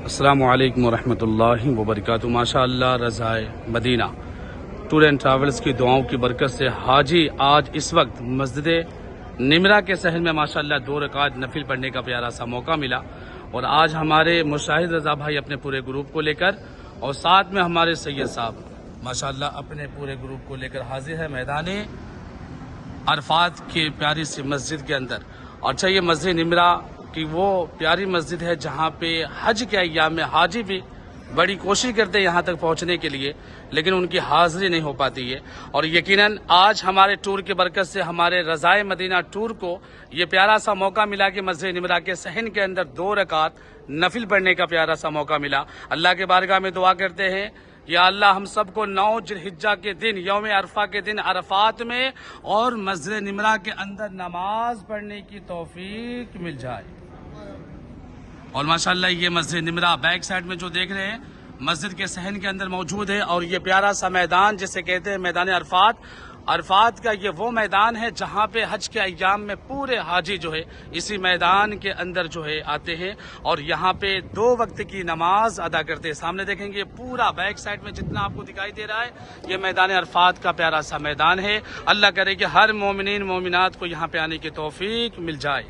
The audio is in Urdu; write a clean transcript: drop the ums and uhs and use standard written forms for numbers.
السلام علیکم ورحمۃ اللہ وبرکاتہ۔ ماشاء اللہ رضائے مدینہ ٹور اینڈ ٹریولز کی دعاؤں کی برکت سے حاجی آج اس وقت مسجد نمرا کے صحن میں ماشاء اللہ 2 رکعت نفل پڑھنے کا پیارا سا موقع ملا، اور آج ہمارے مشاہد رضا بھائی اپنے پورے گروپ کو لے کر اور ساتھ میں ہمارے سید صاحب ماشاء اللہ اپنے پورے گروپ کو لے کر حاضر ہے میدان عرفات کی پیاری سی مسجد کے اندر۔ اور اچھا، یہ مسجد نمرا کہ وہ پیاری مسجد ہے جہاں پہ حج کے ایام میں حاجی بھی بڑی کوشش کرتے ہیں یہاں تک پہنچنے کے لیے، لیکن ان کی حاضری نہیں ہو پاتی ہے۔ اور یقیناً آج ہمارے ٹور کی برکت سے ہمارے رضائے مدینہ ٹور کو یہ پیارا سا موقع ملا کہ مسجد نمرا کے صحن کے اندر 2 رکعت نفل پڑھنے کا پیارا سا موقع ملا۔ اللہ کے بارگاہ میں دعا کرتے ہیں، یا اللہ ہم سب کو 9 ذوالحجہ کے دن، یوم عرفہ کے دن عرفات میں اور مسجد نمرا کے اندر نماز پڑھنے کی توفیق مل جائے۔ اور ماشاءاللہ یہ مسجد نمرا بیک سائڈ میں جو دیکھ رہے ہیں مسجد کے صحن کے اندر موجود ہے، اور یہ پیارا سا میدان جسے کہتے ہیں میدان عرفات کا یہ وہ میدان ہے جہاں پہ حج کے ایام میں پورے حاجی جو ہے اسی میدان کے اندر جو ہے آتے ہیں اور یہاں پہ 2 وقت کی نماز ادا کرتے ہیں۔ سامنے دیکھیں گے پورا بیک سائڈ میں جتنا آپ کو دکھائی دے رہا ہے یہ میدان عرفات کا پیارا سا میدان ہے۔ اللہ کرے کہ ہر مومنین مومنات کو یہاں پہ آنے کی توفیق مل جائے۔